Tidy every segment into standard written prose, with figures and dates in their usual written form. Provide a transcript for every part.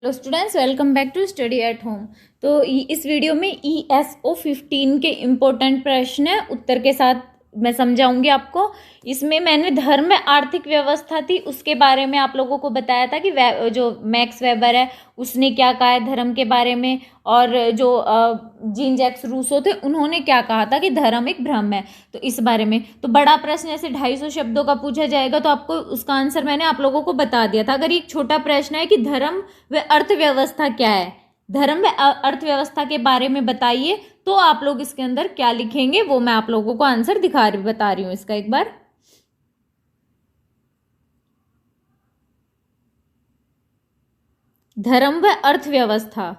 Hello students, welcome back to study at home. तो इस video में ESO 15 के इम्पोर्टेंट प्रश्न है उत्तर के साथ मैं समझाऊंगी आपको। इसमें मैंने धर्म में आर्थिक व्यवस्था थी उसके बारे में आप लोगों को बताया था कि जो मैक्स वेबर है उसने क्या कहा है धर्म के बारे में, और जो जीन जैक्स रूसो थे उन्होंने क्या कहा था कि धर्म एक भ्रम है। तो इस बारे में तो बड़ा प्रश्न ऐसे 250 शब्दों का पूछा जाएगा तो आपको उसका आंसर मैंने आप लोगों को बता दिया था। अगर एक छोटा प्रश्न है कि धर्म व अर्थव्यवस्था क्या है, धर्म व अर्थव्यवस्था के बारे में बताइए, तो आप लोग इसके अंदर क्या लिखेंगे वो मैं आप लोगों को आंसर बता रही हूं इसका एक बार। धर्म व अर्थव्यवस्था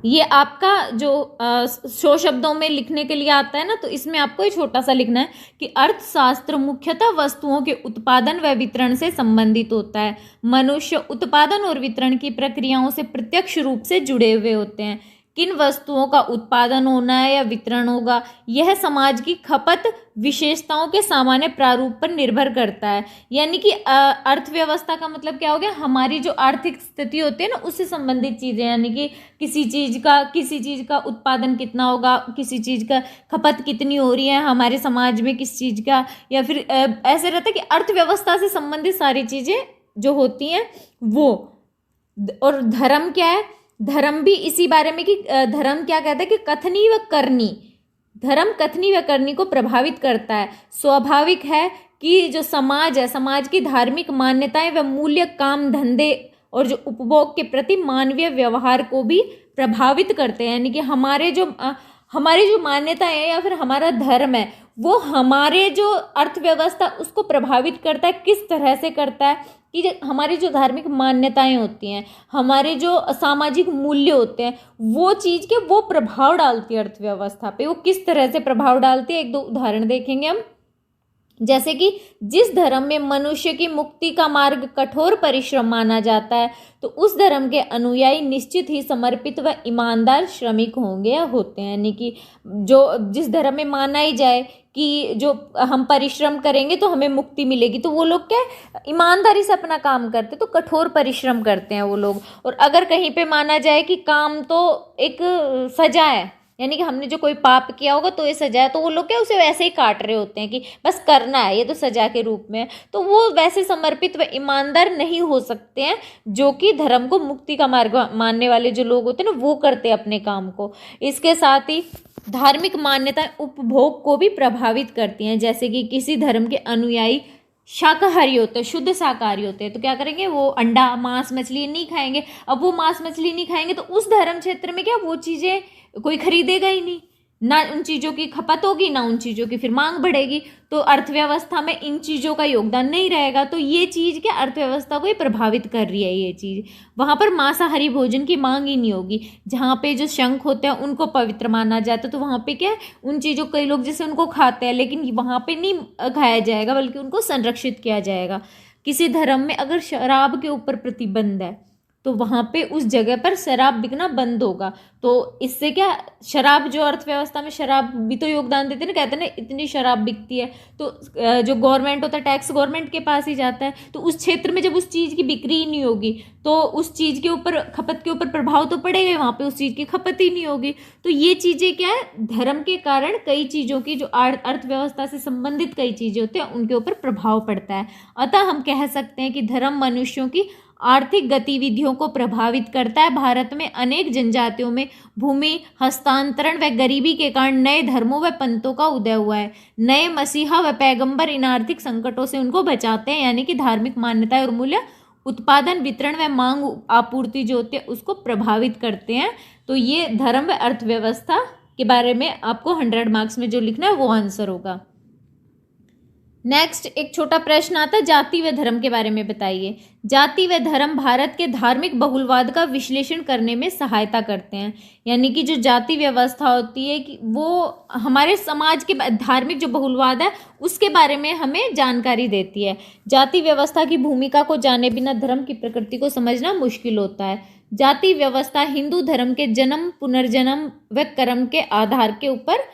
ये आपका जो 100 शब्दों में लिखने के लिए आता है ना, तो इसमें आपको ये छोटा सा लिखना है कि अर्थशास्त्र मुख्यतः वस्तुओं के उत्पादन व वितरण से संबंधित होता है। मनुष्य उत्पादन और वितरण की प्रक्रियाओं से प्रत्यक्ष रूप से जुड़े हुए होते हैं। किन वस्तुओं का उत्पादन होना है या वितरण होगा, यह समाज की खपत विशेषताओं के सामान्य प्रारूप पर निर्भर करता है। यानी कि अर्थव्यवस्था का मतलब क्या हो गया, हमारी जो आर्थिक स्थिति होती है ना उससे संबंधित चीजें, यानी कि किसी चीज का उत्पादन कितना होगा, किसी चीज का खपत कितनी हो रही है हमारे समाज में किस चीज का, या फिर ऐसे रहता है कि अर्थव्यवस्था से संबंधित सारी चीजें जो होती हैं वो। और धर्म क्या है, धर्म भी इसी बारे में कि धर्म क्या कहता है कि कथनी व करनी, धर्म कथनी व करनी को प्रभावित करता है। स्वाभाविक है कि जो समाज है, समाज की धार्मिक मान्यताएं व मूल्य काम धंधे और जो उपभोग के प्रति मानवीय व्यवहार को भी प्रभावित करते हैं। यानी कि हमारी जो मान्यताएं है या फिर हमारा धर्म है वो हमारे जो अर्थव्यवस्था उसको प्रभावित करता है। किस तरह से करता है कि हमारी जो धार्मिक मान्यताएं होती हैं, हमारे जो सामाजिक मूल्य होते हैं, वो चीज़ के वो प्रभाव डालती है अर्थव्यवस्था पे। वो किस तरह से प्रभाव डालती है, एक दो उदाहरण देखेंगे हम। जैसे कि जिस धर्म में मनुष्य की मुक्ति का मार्ग कठोर परिश्रम माना जाता है, तो उस धर्म के अनुयायी निश्चित ही समर्पित व ईमानदार श्रमिक होंगे या होते हैं। यानी कि जो जिस धर्म में माना ही जाए कि जो हम परिश्रम करेंगे तो हमें मुक्ति मिलेगी, तो वो लोग क्या ईमानदारी से अपना काम करते, तो कठोर परिश्रम करते हैं वो लोग। और अगर कहीं पे माना जाए कि काम तो एक सजा है, यानी कि हमने जो कोई पाप किया होगा तो ये सजा है, तो वो लोग क्या उसे वैसे ही काट रहे होते हैं कि बस करना है, ये तो सजा के रूप में है। तो वो वैसे समर्पित व ईमानदार नहीं हो सकते हैं जो कि धर्म को मुक्ति का मार्ग मानने वाले जो लोग होते हैं ना वो करते हैं अपने काम को। इसके साथ ही धार्मिक मान्यताएं उपभोग को भी प्रभावित करती हैं। जैसे कि किसी धर्म के अनुयायी शाकाहारी होते हैं, शुद्ध शाकाहारी होते हैं, तो क्या करेंगे वो अंडा मांस मछली नहीं खाएंगे। अब वो मांस मछली नहीं खाएंगे तो उस धर्म क्षेत्र में क्या वो चीज़ें कोई खरीदेगा ही नहीं, ना उन चीज़ों की खपत होगी ना उन चीज़ों की फिर मांग बढ़ेगी, तो अर्थव्यवस्था में इन चीज़ों का योगदान नहीं रहेगा। तो ये चीज़ क्या अर्थव्यवस्था को ये प्रभावित कर रही है। ये चीज़ वहाँ पर मांसाहारी भोजन की मांग ही नहीं होगी। जहाँ पे जो शंख होते हैं उनको पवित्र माना जाता है, तो वहाँ पे क्या है उन चीज़ों कई लोग जैसे उनको खाते हैं, लेकिन वहाँ पे नहीं खाया जाएगा बल्कि उनको संरक्षित किया जाएगा। किसी धर्म में अगर शराब के ऊपर प्रतिबंध है तो वहाँ पे उस जगह पर शराब बिकना बंद होगा। तो इससे क्या शराब जो अर्थव्यवस्था में शराब भी तो योगदान देते हैं ना, कहते हैं ना इतनी शराब बिकती है तो जो गवर्नमेंट होता है टैक्स गवर्नमेंट के पास ही जाता है। तो उस क्षेत्र में जब उस चीज़ की बिक्री ही नहीं होगी तो उस चीज़ के ऊपर खपत के ऊपर प्रभाव तो पड़ेगा, वहाँ पे उस चीज़ की खपत ही नहीं होगी। तो ये चीज़ें क्या है धर्म के कारण कई चीज़ों की जो अर्थव्यवस्था से संबंधित कई चीज़ें होती हैं उनके ऊपर प्रभाव पड़ता है। अतः हम कह सकते हैं कि धर्म मनुष्यों की आर्थिक गतिविधियों को प्रभावित करता है। भारत में अनेक जनजातियों में भूमि हस्तांतरण व गरीबी के कारण नए धर्मों व पंथों का उदय हुआ है। नए मसीहा व पैगंबर इन आर्थिक संकटों से उनको बचाते हैं। यानी कि धार्मिक मान्यताएं और मूल्य उत्पादन वितरण व मांग आपूर्ति जो होती है उसको प्रभावित करते हैं। तो ये धर्म व अर्थव्यवस्था के बारे में आपको 100 मार्क्स में जो लिखना है वो आंसर होगा। नेक्स्ट एक छोटा प्रश्न आता है जाति व धर्म के बारे में बताइए। जाति व धर्म भारत के धार्मिक बहुलवाद का विश्लेषण करने में सहायता करते हैं। यानी कि जो जाति व्यवस्था होती है कि वो हमारे समाज के धार्मिक जो बहुलवाद है उसके बारे में हमें जानकारी देती है। जाति व्यवस्था की भूमिका को जाने बिना धर्म की प्रकृति को समझना मुश्किल होता है। जाति व्यवस्था हिंदू धर्म के जन्म पुनर्जन्म व कर्म के आधार के ऊपर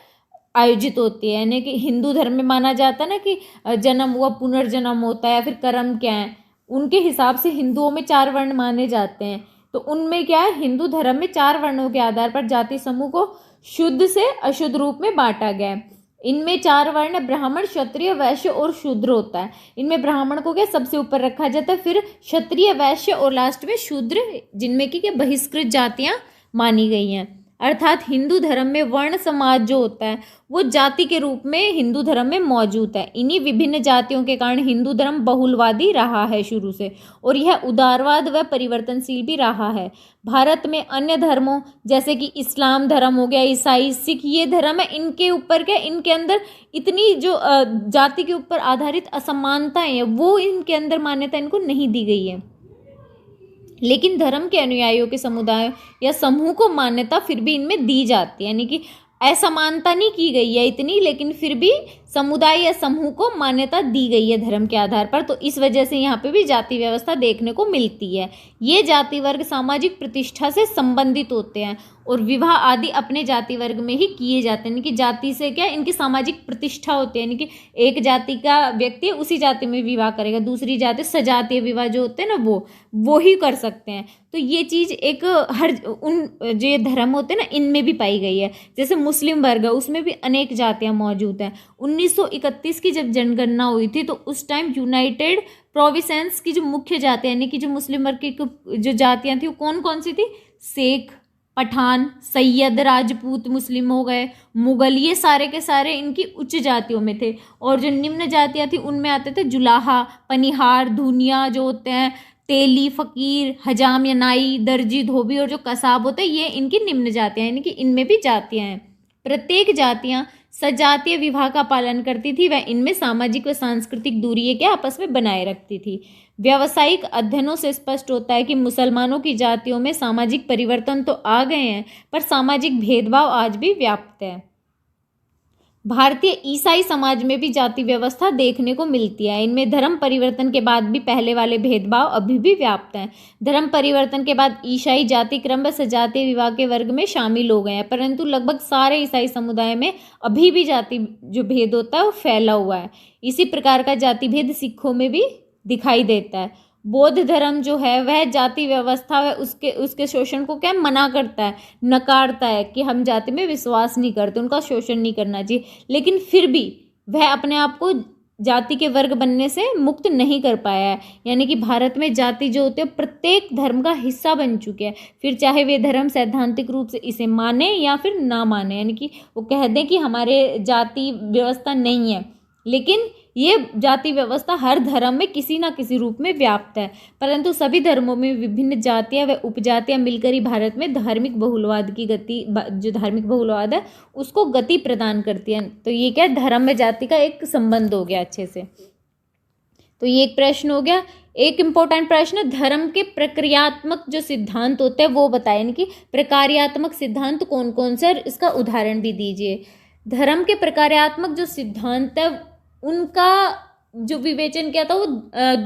आयोजित होती है। यानी कि हिंदू धर्म में माना जाता है ना कि जन्म हुआ पुनर्जन्म होता है या फिर कर्म क्या है, उनके हिसाब से हिंदुओं में 4 वर्ण माने जाते हैं। तो उनमें क्या है, हिंदू धर्म में 4 वर्णों के आधार पर जाति समूह को शुद्ध से अशुद्ध रूप में बांटा गया है। इनमें 4 वर्ण ब्राह्मण, क्षत्रिय, वैश्य और शूद्र होता है। इनमें ब्राह्मण को क्या सबसे ऊपर रखा जाता है, फिर क्षत्रिय, वैश्य और लास्ट में शूद्र, जिनमें की क्या बहिष्कृत जातियां मानी गई हैं। अर्थात हिंदू धर्म में वर्ण समाज जो होता है वो जाति के रूप में हिंदू धर्म में मौजूद है। इन्हीं विभिन्न जातियों के कारण हिंदू धर्म बहुलवादी रहा है शुरू से, और यह उदारवाद व परिवर्तनशील भी रहा है। भारत में अन्य धर्मों जैसे कि इस्लाम धर्म हो गया, ईसाई, सिख, ये धर्म है, इनके ऊपर क्या, इनके अंदर इतनी जो जाति के ऊपर आधारित असमानताएं हैं वो इनके अंदर मान्यता इनको नहीं दी गई है। लेकिन धर्म के अनुयायियों के समुदाय या समूह को मान्यता फिर भी इनमें दी जाती है, यानी कि असमानता नहीं की गई है इतनी, लेकिन फिर भी समुदाय या समूह को मान्यता दी गई है धर्म के आधार पर। तो इस वजह से यहाँ पे भी जाति व्यवस्था देखने को मिलती है। ये जाति वर्ग सामाजिक प्रतिष्ठा से संबंधित होते हैं और विवाह आदि अपने जाति वर्ग में ही किए जाते हैं, यानी कि जाति से क्या इनकी सामाजिक प्रतिष्ठा होती है, यानी कि एक जाति का व्यक्ति उसी जाति में विवाह करेगा, दूसरी जाति सजातीय विवाह जो होते हैं ना वो ही कर सकते हैं। तो ये चीज़ एक हर उन जो ये धर्म होते हैं ना इनमें भी पाई गई है। जैसे मुस्लिम वर्ग है उसमें भी अनेक जातियाँ मौजूद हैं। 1931 की जब जनगणना हुई थी तो उस टाइम यूनाइटेड प्रोविंसेस की जो मुख्य जातियाँ यानी कि जो मुस्लिम वर्ग की जो जातियाँ थी वो कौन कौन सी थी, शेख, पठान, सैयद, राजपूत मुस्लिम हो गए, मुगल, ये सारे के सारे इनकी उच्च जातियों में थे। और जो निम्न जातियाँ थी उनमें आते थे जुलाहा, पनिहार, धूनिया जो होते हैं, तेली, फकीर, हजाम या नाई, दर्जी, धोबी और जो कसाब होते हैं, ये इनकी निम्न जातियाँ यानी कि इनमें भी जातियाँ हैं। प्रत्येक जातियाँ सजातीय विवाह का पालन करती थी, वह इनमें सामाजिक व सांस्कृतिक दूरी के आपस में बनाए रखती थी। व्यावसायिक अध्ययनों से स्पष्ट होता है कि मुसलमानों की जातियों में सामाजिक परिवर्तन तो आ गए हैं पर सामाजिक भेदभाव आज भी व्याप्त है। भारतीय ईसाई समाज में भी जाति व्यवस्था देखने को मिलती है। इनमें धर्म परिवर्तन के बाद भी पहले वाले भेदभाव अभी भी व्याप्त हैं। धर्म परिवर्तन के बाद ईसाई जाति क्रम व सजातीय विवाह के वर्ग में शामिल हो गए हैं, परंतु लगभग सारे ईसाई समुदाय में अभी भी जाति जो भेद होता है वो फैला हुआ है। इसी प्रकार का जाति भेद सिखों में भी दिखाई देता है। बौद्ध धर्म जो है वह जाति व्यवस्था व उसके शोषण को क्या मना करता है, नकारता है कि हम जाति में विश्वास नहीं करते, उनका शोषण नहीं करना चाहिए, लेकिन फिर भी वह अपने आप को जाति के वर्ग बनने से मुक्त नहीं कर पाया है। यानी कि भारत में जाति जो होते हैं प्रत्येक धर्म का हिस्सा बन चुके हैं, फिर चाहे वे धर्म सैद्धांतिक रूप से इसे माने या फिर ना माने, यानी कि वो कह दें कि हमारे जाति व्यवस्था नहीं है, लेकिन ये जाति व्यवस्था हर धर्म में किसी ना किसी रूप में व्याप्त है। परंतु सभी धर्मों में विभिन्न जातियां व उपजातियां मिलकर ही भारत में धार्मिक बहुलवाद की गति, जो धार्मिक बहुलवाद है उसको गति प्रदान करती है। तो ये क्या धर्म में जाति का एक संबंध हो गया अच्छे से। तो ये एक प्रश्न हो गया। एक इम्पोर्टेंट प्रश्न, धर्म के प्रक्रियात्मक जो सिद्धांत होते हैं वो बताएं, यानी कि प्रकार्यात्मक सिद्धांत कौन कौन से, इसका उदाहरण भी दीजिए। धर्म के प्रकार्यात्मक जो सिद्धांत है उनका जो विवेचन किया था वो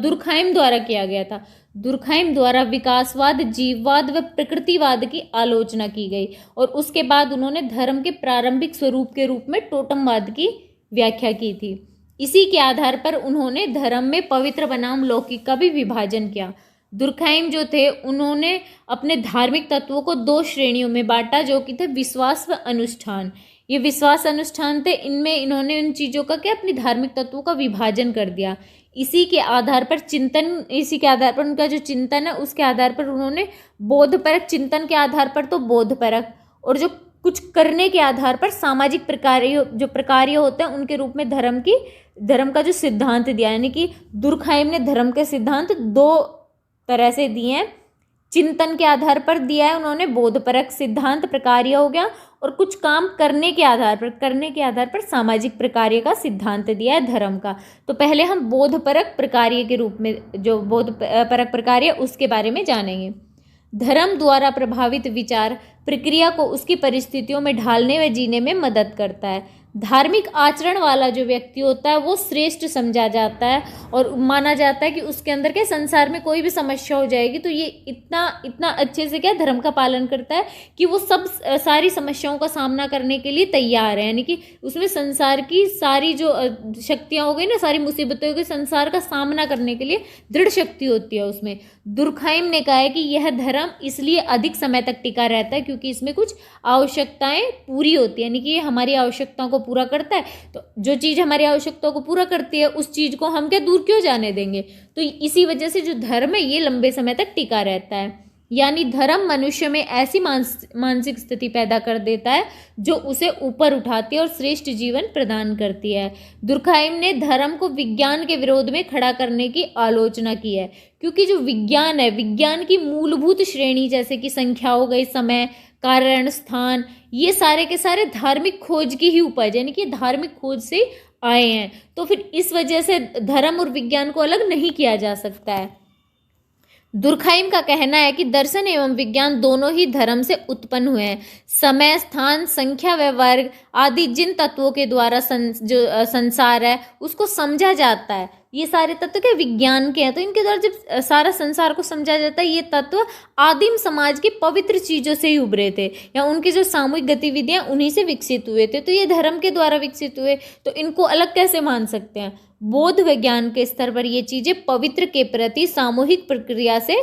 दुर्खाइम द्वारा किया गया था। दुर्खाइम द्वारा विकासवाद, जीववाद व प्रकृतिवाद की आलोचना की गई और उसके बाद उन्होंने धर्म के प्रारंभिक स्वरूप के रूप में टोटमवाद की व्याख्या की थी। इसी के आधार पर उन्होंने धर्म में पवित्र बनाम लौकिक का भी विभाजन किया। दुर्खाइम जो थे उन्होंने अपने धार्मिक तत्वों को 2 श्रेणियों में बांटा, जो कि थे विश्वास व अनुष्ठान। ये विश्वास अनुष्ठान थे, इनमें इन्होंने उन चीज़ों का क्या अपनी धार्मिक तत्वों का विभाजन कर दिया। इसी के आधार पर चिंतन, इसी के आधार पर उनका जो चिंतन है उसके आधार पर उन्होंने बौद्धपरक, चिंतन के आधार पर तो बौद्धपरक, और जो कुछ करने के आधार पर सामाजिक प्रकार्य होते हैं उनके रूप में धर्म का जो सिद्धांत दिया। यानी कि दुर्खाइम ने धर्म के सिद्धांत 2 तरह से दिए हैं। चिंतन के आधार पर दिया है उन्होंने बौद्धपरक सिद्धांत, प्रकार्य हो गया, और कुछ काम करने के आधार पर सामाजिक प्रकार्य का सिद्धांत दिया है धर्म का। तो पहले हम बौद्धपरक प्रकार्य के रूप में, जो बौद्धपरक प्रकार्य उसके बारे में जानेंगे। धर्म द्वारा प्रभावित विचार प्रक्रिया को उसकी परिस्थितियों में ढालने व जीने में मदद करता है। धार्मिक आचरण वाला जो व्यक्ति होता है वो श्रेष्ठ समझा जाता है और माना जाता है कि उसके अंदर के संसार में कोई भी समस्या हो जाएगी तो ये इतना इतना अच्छे से क्या धर्म का पालन करता है कि वो सब सारी समस्याओं का सामना करने के लिए तैयार है। यानी कि उसमें संसार की सारी जो शक्तियाँ हो गई ना, सारी मुसीबतें हो गई, संसार का सामना करने के लिए दृढ़ शक्ति होती है उसमें। दुर्खाइम ने कहा है कि यह धर्म इसलिए अधिक समय तक टिका रहता है क्योंकि इसमें कुछ आवश्यकताएं पूरी होती है, यानी कि ये हमारी आवश्यकताओं को पूरा करता है। तो जो चीज़ हमारी आवश्यकताओं को पूरा करती है उस चीज़ को हम क्या दूर क्यों जाने देंगे। तो इसी वजह से जो धर्म है ये लंबे समय तक टिका रहता है। यानी धर्म मनुष्य में ऐसी मानसिक स्थिति पैदा कर देता है जो उसे ऊपर उठाती है और श्रेष्ठ जीवन प्रदान करती है। दुर्खाइम ने धर्म को विज्ञान के विरोध में खड़ा करने की आलोचना की है क्योंकि जो विज्ञान है, विज्ञान की मूलभूत श्रेणी जैसे कि संख्या हो गई, समय, कारण, स्थान, ये सारे के सारे धार्मिक खोज की ही उपज, यानी कि धार्मिक खोज से आए हैं। तो फिर इस वजह से धर्म और विज्ञान को अलग नहीं किया जा सकता है। दुर्खाइम का कहना है कि दर्शन एवं विज्ञान दोनों ही धर्म से उत्पन्न हुए हैं। समय, स्थान, संख्या व वर्ग आदि जिन तत्वों के द्वारा जो संसार है उसको समझा जाता है, ये सारे तत्व के विज्ञान के हैं। तो इनके द्वारा जब सारा संसार को समझा जाता है, ये तत्व आदिम समाज की पवित्र चीजों से ही उभरे थे या उनकी जो सामूहिक गतिविधियां उन्हीं से विकसित हुए थे। तो ये धर्म के द्वारा विकसित हुए, तो इनको अलग कैसे मान सकते हैं। बौद्ध विज्ञान के स्तर पर ये चीजें पवित्र के प्रति सामूहिक प्रक्रिया से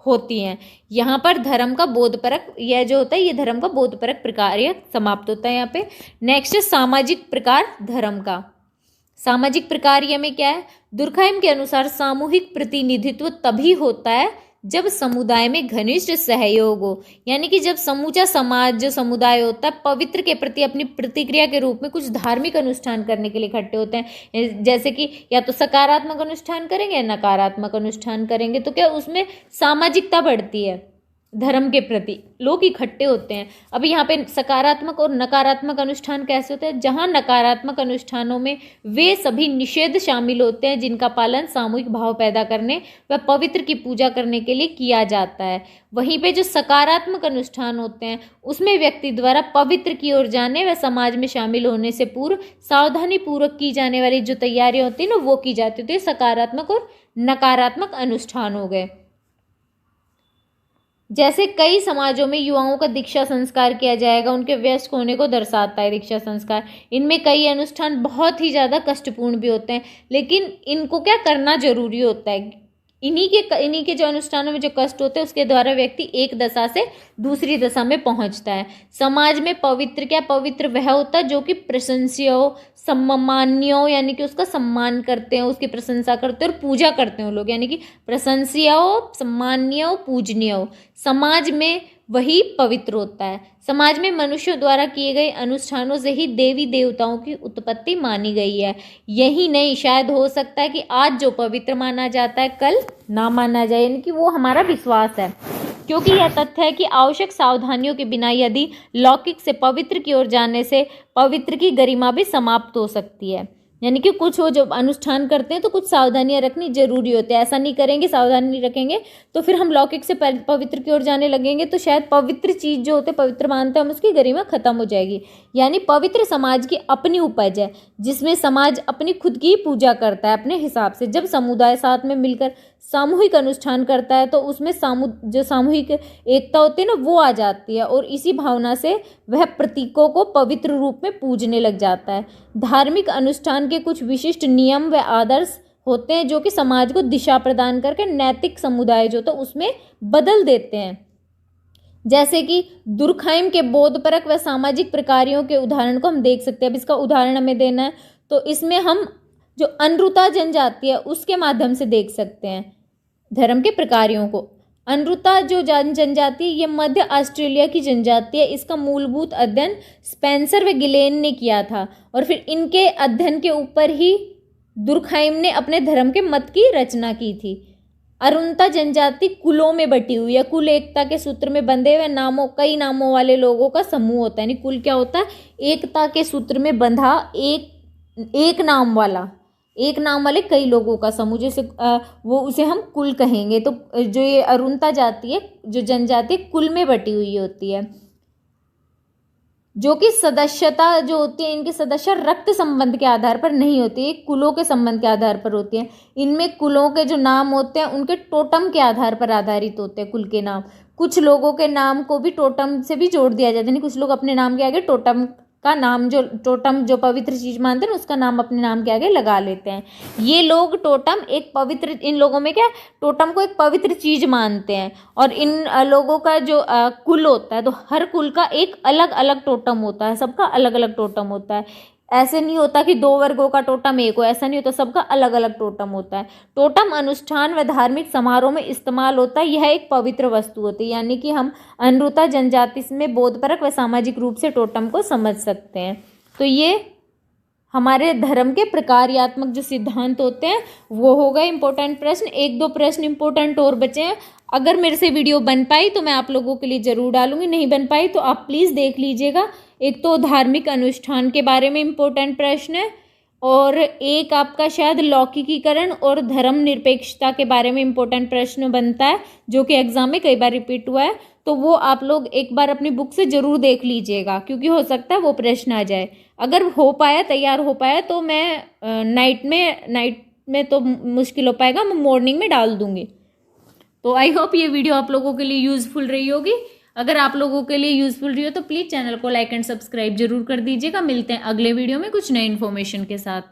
होती हैं। यहाँ पर धर्म का बोधपरक, यह जो होता है ये धर्म का बोधपरक प्रकार समाप्त होता है। यहाँ पे नेक्स्ट सामाजिक प्रकार धर्म का। सामाजिक प्रकार में क्या है, दुर्खाइम के अनुसार सामूहिक प्रतिनिधित्व तभी होता है जब समुदाय में घनिष्ठ सहयोग हो, यानी कि जब समूचा समाज जो समुदाय होता है पवित्र के प्रति अपनी प्रतिक्रिया के रूप में कुछ धार्मिक अनुष्ठान करने के लिए इकट्ठे होते हैं। जैसे कि या तो सकारात्मक अनुष्ठान करेंगे या नकारात्मक अनुष्ठान करेंगे, तो क्या उसमें सामाजिकता बढ़ती है, धर्म के प्रति लोग इकट्ठे होते हैं। अब यहाँ पे सकारात्मक और नकारात्मक अनुष्ठान कैसे होते हैं, जहाँ नकारात्मक अनुष्ठानों में वे सभी निषेध शामिल होते हैं जिनका पालन सामूहिक भाव पैदा करने व पवित्र की पूजा करने के लिए किया जाता है। वहीं पे जो सकारात्मक अनुष्ठान होते हैं उसमें व्यक्ति द्वारा पवित्र की ओर जाने व समाज में शामिल होने से पूर्व सावधानी पूर्वक की जाने वाली जो तैयारियां होती है ना वो की जाती है। सकारात्मक और नकारात्मक अनुष्ठान हो गए। जैसे कई समाजों में युवाओं का दीक्षा संस्कार किया जाएगा, उनके वयस्क होने को दर्शाता है दीक्षा संस्कार। इनमें कई अनुष्ठान बहुत ही ज़्यादा कष्टपूर्ण भी होते हैं, लेकिन इनको क्या करना जरूरी होता है। इन्हीं के जो अनुष्ठानों में जो कष्ट होते हैं उसके द्वारा व्यक्ति एक दशा से दूसरी दशा में पहुंचता है। समाज में पवित्र क्या, पवित्र वह होता है जो कि प्रशंसीय हो, सम्मान्य हो, यानी कि उसका सम्मान करते हैं, उसकी प्रशंसा करते हैं और पूजा करते हैं लोग, यानी कि प्रशंसीय हो, सम्मान्य हो, पूजनीय हो। समाज में वही पवित्र होता है। समाज में मनुष्यों द्वारा किए गए अनुष्ठानों से ही देवी देवताओं की उत्पत्ति मानी गई है। यही नहीं, शायद हो सकता है कि आज जो पवित्र माना जाता है कल ना माना जाए, यानी कि वो हमारा विश्वास है। क्योंकि यह तथ्य है कि आवश्यक सावधानियों के बिना यदि लौकिक से पवित्र की ओर जाने से पवित्र की गरिमा भी समाप्त हो सकती है। यानी कि कुछ वो जो अनुष्ठान करते हैं तो कुछ सावधानियां रखनी जरूरी होती है। ऐसा नहीं करेंगे, सावधानी नहीं रखेंगे तो फिर हम लौकिक से पवित्र की ओर जाने लगेंगे तो शायद पवित्र चीज़ जो होते पवित्र मानते हैं हम उसकी गरिमा खत्म हो जाएगी। यानी पवित्र समाज की अपनी उपज है जिसमें समाज अपनी खुद की पूजा करता है अपने हिसाब से। जब समुदाय साथ में मिलकर सामूहिक अनुष्ठान करता है तो उसमें जो सामूहिक एकता होती है ना वो आ जाती है और इसी भावना से वह प्रतीकों को पवित्र रूप में पूजने लग जाता है। धार्मिक अनुष्ठान के कुछ विशिष्ट नियम व आदर्श होते हैं जो कि समाज को दिशा प्रदान करके नैतिक समुदाय जो तो उसमें बदल देते हैं। जैसे कि दुर्खाइम के बोधपरक व सामाजिक प्रकारों के उदाहरण को हम देख सकते हैं। अब इसका उदाहरण हमें देना है तो इसमें हम जो अनरुता जनजाति है उसके माध्यम से देख सकते हैं धर्म के प्रकारों को। अनरुता जो जनजाति ये मध्य ऑस्ट्रेलिया की जनजाति है। इसका मूलभूत अध्ययन स्पेंसर व गिलेन ने किया था और फिर इनके अध्ययन के ऊपर ही दुर्खाइम ने अपने धर्म के मत की रचना की थी। अरुणता जनजाति कुलों में बटी हुई है। कुल एकता के सूत्र में बंधे हुए कई नामों वाले लोगों का समूह होता है। यानी कुल क्या होता है, एकता के सूत्र में बंधा एक नाम वाले कई लोगों का समूह, जैसे वो उसे हम कुल कहेंगे। तो जो ये अरुणता जाति है, जो जनजाति कुल में बटी हुई होती है। जो कि सदस्यता जो होती है, इनकी सदस्य रक्त संबंध के आधार पर नहीं होती है, कुलों के संबंध के आधार पर होती है। इनमें कुलों के जो नाम होते हैं उनके टोटम के आधार पर आधारित होते हैं कुल के नाम। कुछ लोगों के नाम को भी टोटम से भी जोड़ दिया जाता है, कुछ लोग अपने नाम के आगे टोटम का नाम, जो टोटम जो पवित्र चीज मानते हैं उसका नाम अपने नाम के आगे लगा लेते हैं। ये लोग टोटम एक पवित्र, इन लोगों में क्या, टोटम को एक पवित्र चीज मानते हैं। और इन लोगों का जो कुल होता है, तो हर कुल का एक अलग अलग टोटम होता है, सबका अलग अलग टोटम होता है। ऐसे नहीं होता कि 2 वर्गों का टोटम एक हो, ऐसा नहीं होता, सबका अलग अलग टोटम होता है। टोटम अनुष्ठान व धार्मिक समारोह में इस्तेमाल होता है, यह एक पवित्र वस्तु होती है। यानी कि हम अनुरूता जनजाति में बोधपरक व सामाजिक रूप से टोटम को समझ सकते हैं। तो ये हमारे धर्म के प्रकार्यात्मक जो सिद्धांत होते हैं वो हो गए इंपॉर्टेंट प्रश्न। 1-2 प्रश्न इंपॉर्टेंट और बचे हैं। अगर मेरे से वीडियो बन पाई तो मैं आप लोगों के लिए ज़रूर डालूंगी, नहीं बन पाई तो आप प्लीज़ देख लीजिएगा। एक तो धार्मिक अनुष्ठान के बारे में इंपॉर्टेंट प्रश्न है, और एक आपका शायद लौकिकीकरण और धर्म निरपेक्षता के बारे में इंपॉर्टेंट प्रश्न बनता है, जो कि एग्जाम में कई बार रिपीट हुआ है। तो वो आप लोग एक बार अपनी बुक से ज़रूर देख लीजिएगा, क्योंकि हो सकता है वो प्रश्न आ जाए। अगर हो पाया, तैयार हो पाया, तो मैं नाइट में तो मुश्किल हो पाएगा, मैं मॉर्निंग में डाल दूंगी। तो आई होप ये वीडियो आप लोगों के लिए यूज़फुल रही होगी। अगर आप लोगों के लिए यूज़फुल रही हो तो प्लीज़ चैनल को लाइक एंड सब्सक्राइब जरूर कर दीजिएगा। मिलते हैं अगले वीडियो में कुछ नए इन्फॉर्मेशन के साथ।